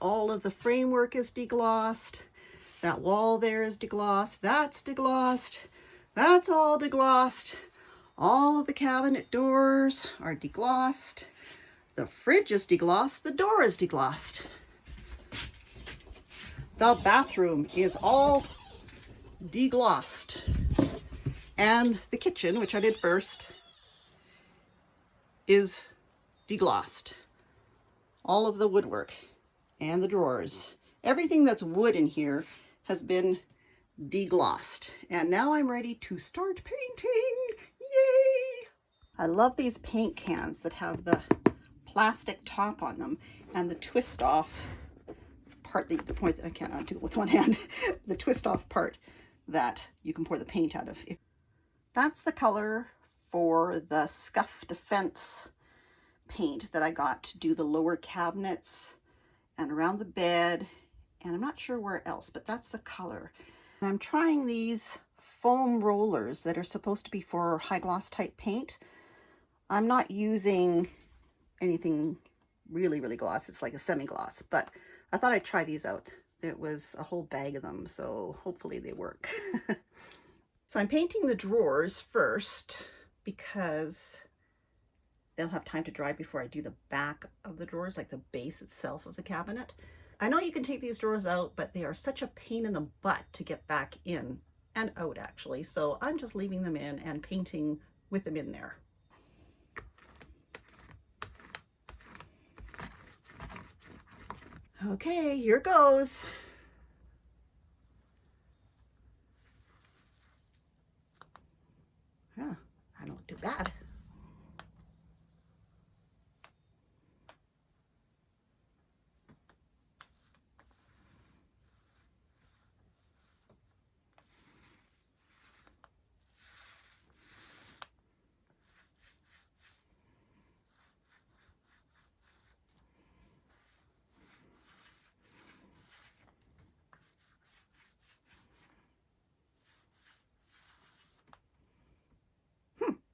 All of the framework is deglossed. That wall there is deglossed. That's deglossed. That's all deglossed. All of the cabinet doors are deglossed. The fridge is deglossed. The door is deglossed. The bathroom is all deglossed. And the kitchen, which I did first, is deglossed. All of the woodwork and the drawers, everything that's wood in here has been deglossed. And now I'm ready to start painting. Yay! I love these paint cans that have the plastic top on them and the twist off part, the point, I cannot do it with one hand, the twist off part that you can pour the paint out of. That's the color for the Scuff Defense paint that I got to do the lower cabinets and around the bed, and I'm not sure where else, but that's the color. And I'm trying these foam rollers that are supposed to be for high gloss type paint. I'm not using anything really gloss. It's like a semi-gloss, but I thought I'd try these out. There was a whole bag of them, so hopefully they work. So I'm painting the drawers first because they'll have time to dry before I do the back of the drawers, like the base itself of the cabinet. I know you can take these drawers out, but they are such a pain in the butt to get back in and out actually. So I'm just leaving them in and painting with them in there. Okay, here goes. Yeah, I don't look too bad.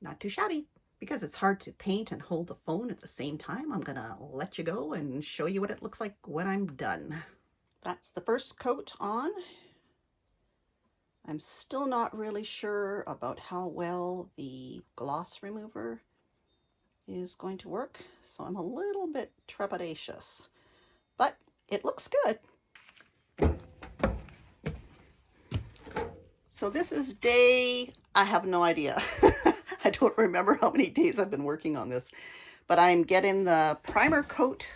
Not too shabby. Because it's hard to paint and hold the phone at the same time, I'm gonna let you go and show you what it looks like when I'm done. That's the first coat on. I'm still not really sure about how well the gloss remover is going to work, so I'm a little bit trepidatious, but it looks good. So this is day, I have no idea. I don't remember how many days I've been working on this, but I'm getting the primer coat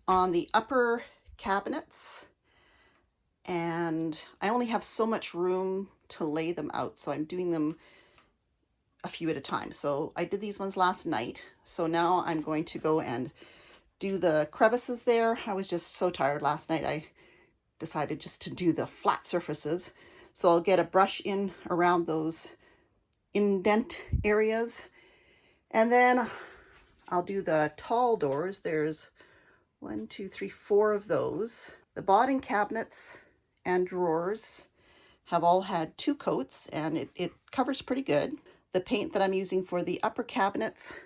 on the upper cabinets, and I only have so much room to lay them out, so I'm doing them a few at a time. So I did these ones last night, so now I'm going to go and do the crevices there. I was just so tired last night, I decided just to do the flat surfaces. So I'll get a brush in around those indent areas, and then I'll do the tall doors. There's 1, 2, 3, 4 of those. The bottom cabinets and drawers have all had 2 coats, and it covers pretty good. The paint that I'm using for the upper cabinets,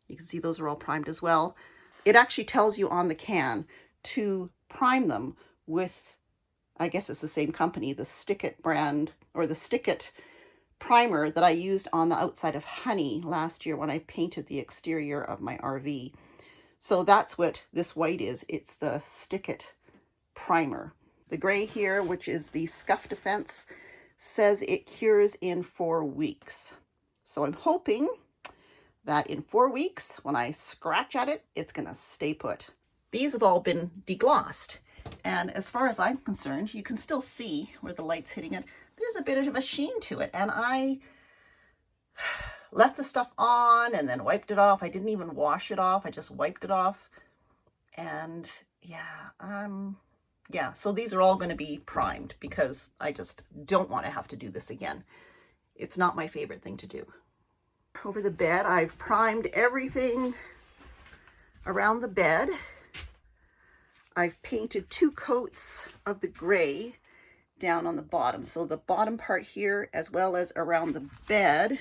you can see those are all primed as well. It actually tells you on the can to prime them with, I guess it's the same company, the Stick It brand, or the Stick It primer that I used on the outside of Honey last year when I painted the exterior of my RV. So that's what this white is. It's the Stick It primer. The gray here, which is the Scuff Defense, says it cures in 4 weeks. So I'm hoping that in 4 weeks, when I scratch at it, it's gonna stay put. These have all been deglossed. And as far as I'm concerned, you can still see where the light's hitting it. There's a bit of a sheen to it, and I left the stuff on and then wiped it off. I didn't even wash it off. I just wiped it off. And yeah, so these are all going to be primed because I just don't want to have to do this again. It's not my favorite thing to do. Over the bed, I've primed everything around the bed. I've painted 2 coats of the gray down on the bottom. So the bottom part here, as well as around the bed,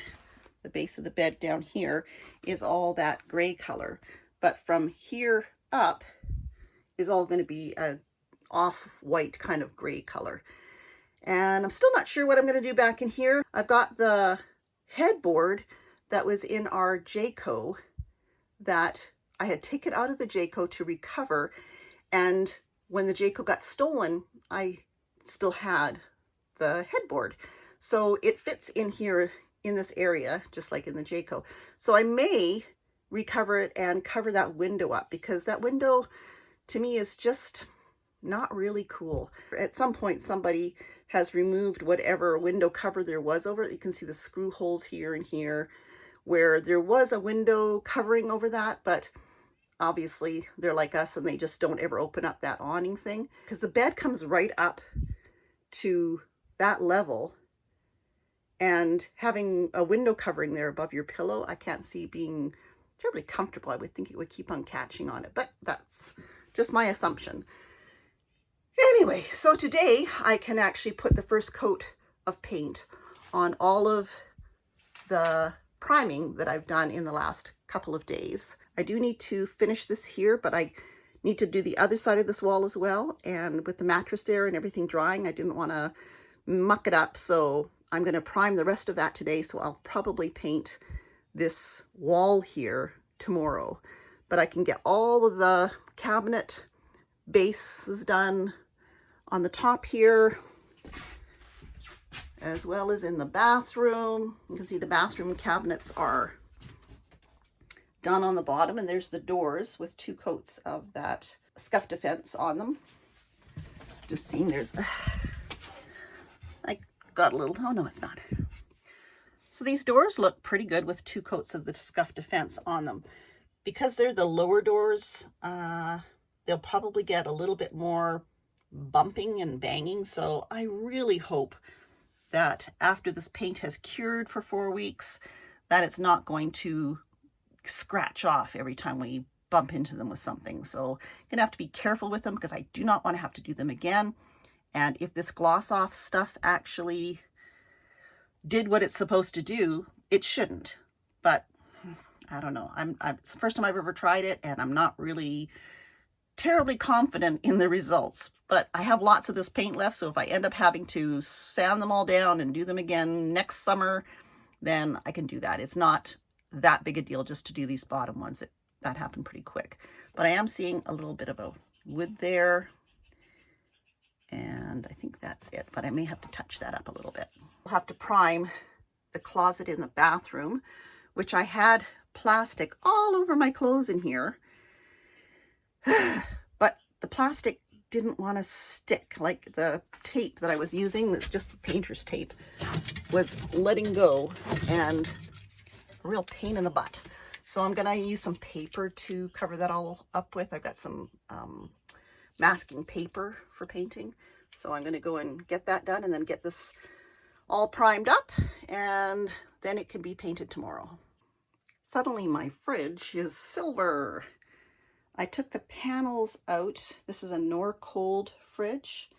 the base of the bed down here, is all that gray color. But from here up is all going to be a off-white kind of gray color. And I'm still not sure what I'm going to do back in here. I've got the headboard that was in our Jayco that I had taken out of the Jayco to recover. And when the Jayco got stolen, I still had the headboard. So it fits in here in this area, just like in the Jayco. So I may recover it and cover that window up, because that window to me is just not really cool. At some point somebody has removed whatever window cover there was over it. You can see the screw holes here and here where there was a window covering over that, but obviously they're like us and they just don't ever open up that awning thing, because the bed comes right up to that level, and having a window covering there above your pillow, I can't see being terribly comfortable. I would think it would keep on catching on it, but that's just my assumption. Anyway, so today I can actually put the first coat of paint on all of the priming that I've done in the last couple of days. I do need to finish this here, but I need to do the other side of this wall as well. And with the mattress there and everything drying, I didn't want to muck it up. So I'm going to prime the rest of that today. So I'll probably paint this wall here tomorrow. But I can get all of the cabinet bases done on the top here, as well as in the bathroom. You can see the bathroom cabinets are done on the bottom, and there's the doors with 2 coats of that scuff defense on them. Just seeing there's, I got a little, oh no, it's not. So these doors look pretty good with 2 coats of the scuff defense on them. Because they're the lower doors, they'll probably get a little bit more bumping and banging. So I really hope that after this paint has cured for 4 weeks, that it's not going to scratch off every time we bump into them with something. So I'm gonna have to be careful with them, because I do not want to have to do them again. And if this gloss off stuff actually did what it's supposed to do, it shouldn't. But I don't know. It's the first time I've ever tried it, and I'm not really terribly confident in the results. But I have lots of this paint left, so if I end up having to sand them all down and do them again next summer, then I can do that. It's not that big a deal just to do these bottom ones. That happened pretty quick. But I am seeing a little bit of a wood there, and I think that's it. But I may have to touch that up a little bit. I'll have to prime the closet in the bathroom, which I had plastic all over my clothes in here. But the plastic didn't want to stick. Like the tape that I was using, that's just the painter's tape, was letting go, and a real pain in the butt. So I'm gonna use some paper to cover that all up with. I've got some masking paper for painting. So I'm gonna go and get that done, and then get this all primed up, and then it can be painted tomorrow. Suddenly my fridge is silver. I took the panels out. This is a Norcold fridge,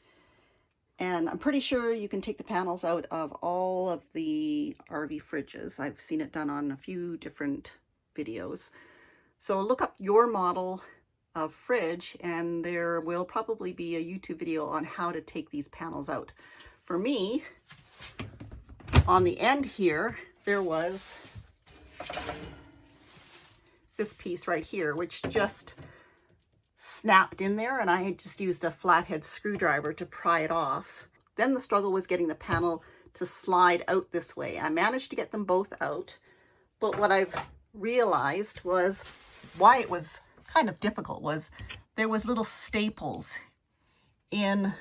and I'm pretty sure you can take the panels out of all of the RV fridges. I've seen it done on a few different videos. So look up your model of fridge, and there will probably be a YouTube video on how to take these panels out. For me, on the end here, there was this piece right here, which just snapped in there, and I just used a flathead screwdriver to pry it off. Then the struggle was getting the panel to slide out this way. I managed to get them both out, but what I've realized was why it was kind of difficult was there was little staples in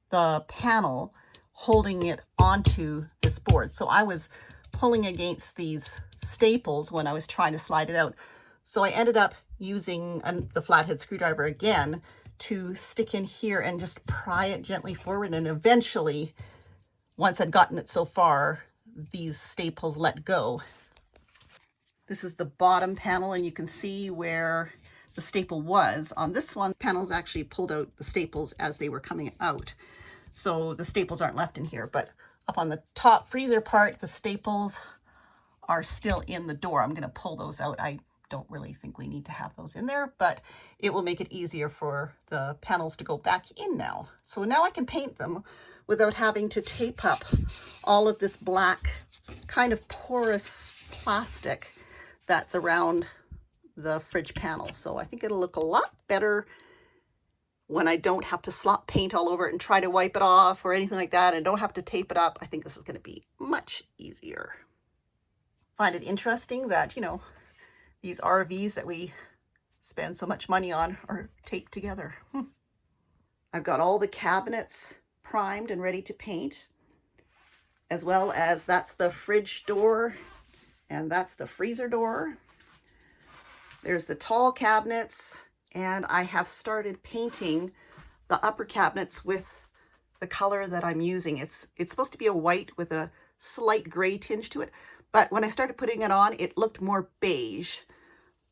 the panel holding it onto this board. So I was pulling against these staples when I was trying to slide it out. So I ended up using the flathead screwdriver again to stick in here and just pry it gently forward. And eventually, once I'd gotten it so far, these staples let go. This is the bottom panel, and you can see where the staple was. On this one, panels actually pulled out the staples as they were coming out. So the staples aren't left in here, but up on the top freezer part, the staples are still in the door. I'm going to pull those out. I don't really think we need to have those in there, but it will make it easier for the panels to go back in now. So now I can paint them without having to tape up all of this black kind of porous plastic that's around the fridge panel. So I think it'll look a lot better when I don't have to slop paint all over it and try to wipe it off or anything like that, and don't have to tape it up. I think this is going to be much easier. Find it interesting that, you know, these RVs that we spend so much money on are taped together. I've got all the cabinets primed and ready to paint, as well as that's the fridge door and that's the freezer door. There's the tall cabinets, and I have started painting the upper cabinets with the color that I'm using. It's supposed to be a white with a slight gray tinge to it, but when I started putting it on, it looked more beige,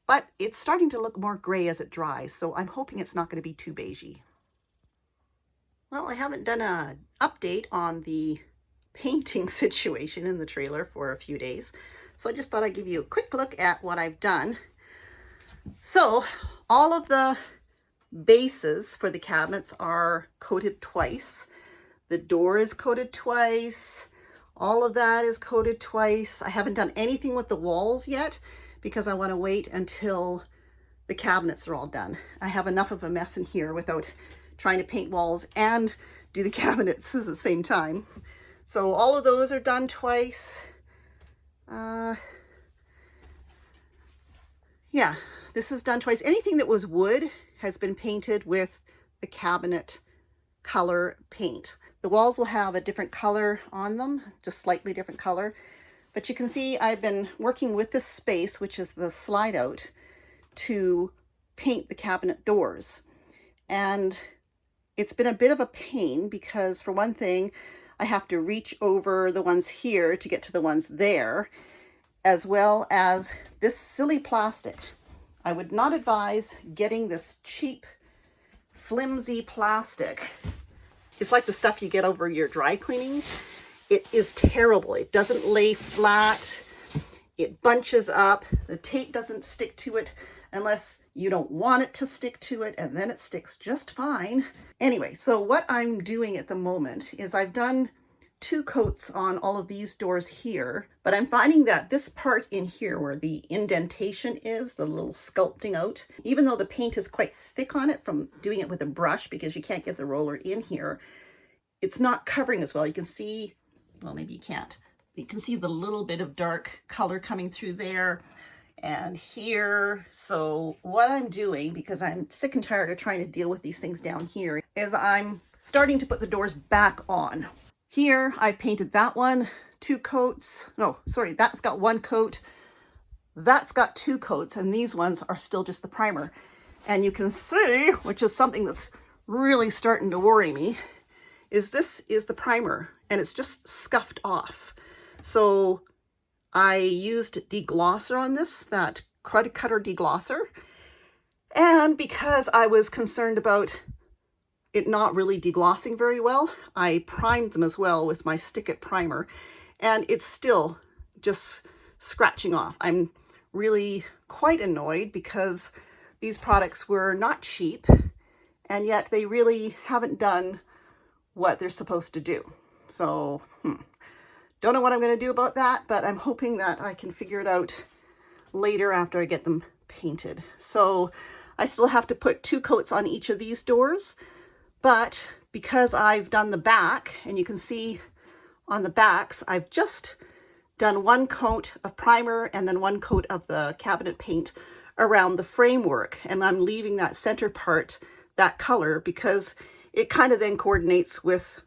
but it's starting to look more gray as it dries, so I'm hoping it's not going to be too beigey. Well, I haven't done an update on the painting situation in the trailer for a few days, so I just thought I'd give you a quick look at what I've done. So all of the bases for the cabinets are coated twice. The door is coated twice. All of that is coated twice. I haven't done anything with the walls yet because I want to wait until the cabinets are all done. I have enough of a mess in here without trying to paint walls and do the cabinets at the same time. So all of those are done twice. Yeah, this is done twice. Anything that was wood has been painted with the cabinet color paint. The walls will have a different color on them, just slightly different color. But you can see I've been working with this space, which is the slide out, to paint the cabinet doors. And it's been a bit of a pain because, for one thing, I have to reach over the ones here to get to the ones there, as well as this silly plastic. I would not advise getting this cheap, flimsy plastic. It's like the stuff you get over your dry cleaning. It is terrible. It doesn't lay flat. It bunches up. The tape doesn't stick to it unless you don't want it to stick to it, and then it sticks just fine. Anyway, so what I'm doing at the moment is I've done 2 coats on all of these doors here, but I'm finding that this part in here where the indentation is, the little sculpting out, even though the paint is quite thick on it from doing it with a brush because you can't get the roller in here, it's not covering as well. You can see, well, maybe you can't. You can see the little bit of dark color coming through there and here. So what I'm doing, because I'm sick and tired of trying to deal with these things down here, is I'm starting to put the doors back on. Here, I've painted that one 2 coats. No, sorry, that's got 1 coat. That's got 2 coats, and these ones are still just the primer. And you can see, which is something that's really starting to worry me, is this is the primer, and it's just scuffed off. So I used deglosser on this, that Crud Cutter deglosser. And because I was concerned about it not really deglossing very well, I primed them as well with my Stick It primer, and it's still just scratching off. I'm really quite annoyed because these products were not cheap, and yet they really haven't done what they're supposed to do. So, don't know what I'm going to do about that, but I'm hoping that I can figure it out later after I get them painted. So I still have to put 2 coats on each of these doors. But because I've done the back, and you can see on the backs, I've just done 1 coat of primer and then 1 coat of the cabinet paint around the framework. And I'm leaving that center part that color because it kind of then coordinates with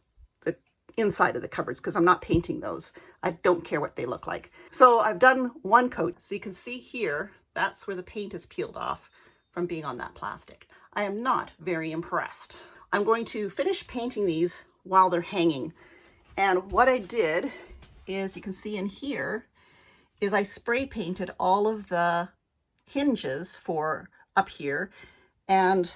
the inside of the cupboards, because I'm not painting those. I don't care what they look like. So I've done 1 coat. So you can see here, that's where the paint is peeled off from being on that plastic. I am not very impressed. I'm going to finish painting these while they're hanging. And what I did is, you can see in here, is I spray painted all of the hinges for up here, and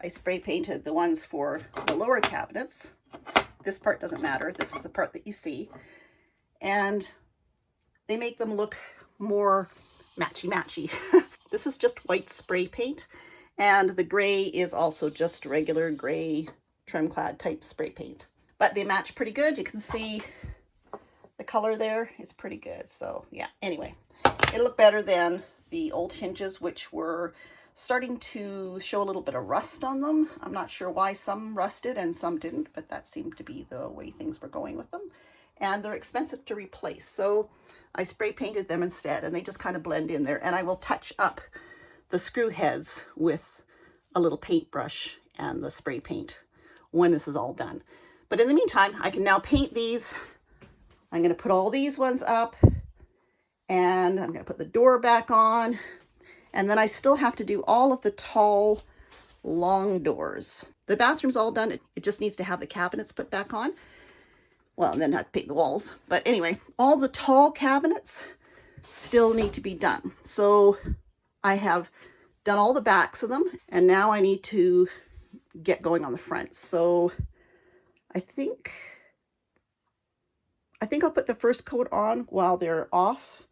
I spray painted the ones for the lower cabinets. This part doesn't matter. This is the part that you see. And they make them look more matchy. This is just white spray paint, and the gray is also just regular gray trim clad type spray paint. But they match pretty good. You can see the color there. It's pretty good. So yeah, anyway, it looked better than the old hinges, which were starting to show a little bit of rust on them. I'm not sure why some rusted and some didn't, but that seemed to be the way things were going with them. And they're expensive to replace. So I spray painted them instead, and they just kind of blend in there. And I will touch up the screw heads with a little paintbrush and the spray paint when this is all done. But in the meantime, I can now paint these. I'm going to put all these ones up, and I'm going to put the door back on. And then I still have to do all of the tall, long doors. The bathroom's all done. It just needs to have the cabinets put back on. Well, and then I have to paint the walls. But anyway, all the tall cabinets still need to be done. So I have done all the backs of them, and now I need to get going on the fronts. So I think I'll put the first coat on while they're off.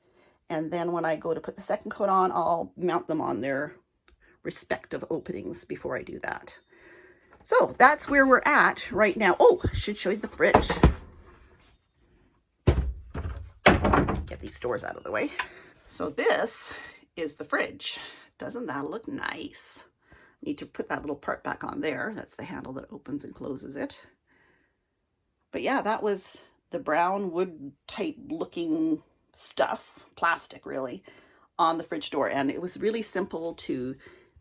And then when I go to put the second coat on, I'll mount them on their respective openings before I do that. So that's where we're at right now. Oh, I should show you the fridge. Get these doors out of the way. So this is the fridge. Doesn't that look nice? Need to put that little part back on there. That's the handle that opens and closes it. But yeah, that was the brown wood type looking stuff, plastic really, on the fridge door. And it was really simple to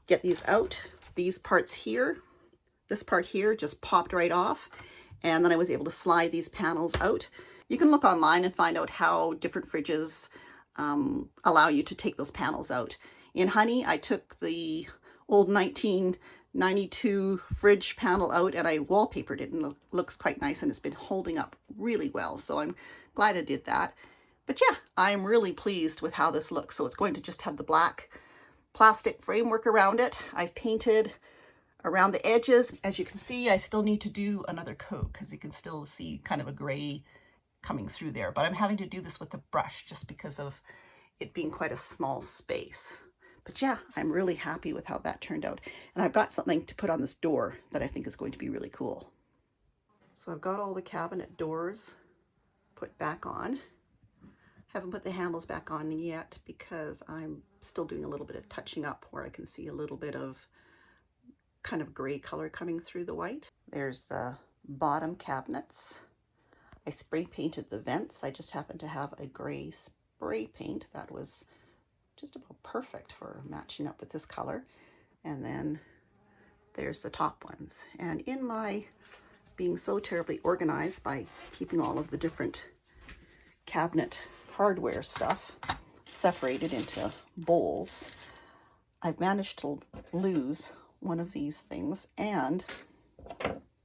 get these out. These parts here, this part here just popped right off. And then I was able to slide these panels out. You can look online and find out how different fridges allow you to take those panels out. In Honey, I took the old 1992 fridge panel out and I wallpapered it, and it looks quite nice, and it's been holding up really well. So I'm glad I did that. But yeah, I'm really pleased with how this looks. So it's going to just have the black plastic framework around it. I've painted around the edges. As you can see, I still need to do another coat because you can still see kind of a gray coming through there. But I'm having to do this with a brush just because of it being quite a small space. But yeah, I'm really happy with how that turned out. And I've got something to put on this door that I think is going to be really cool. So I've got all the cabinet doors put back on. Haven't put the handles back on yet because I'm still doing a little bit of touching up where I can see a little bit of kind of gray color coming through the white. There's the bottom cabinets. I spray painted the vents. I just happened to have a gray spray paint that was just about perfect for matching up with this color. And then there's the top ones. And in my being so terribly organized by keeping all of the different cabinet hardware stuff separated into bowls, I've managed to lose one of these things and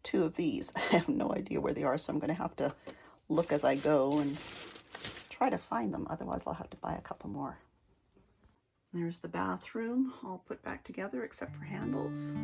two of these. I have no idea where they are, so I'm going to have to look as I go and try to find them. Otherwise, I'll have to buy a couple more. There's the bathroom all put back together except for handles.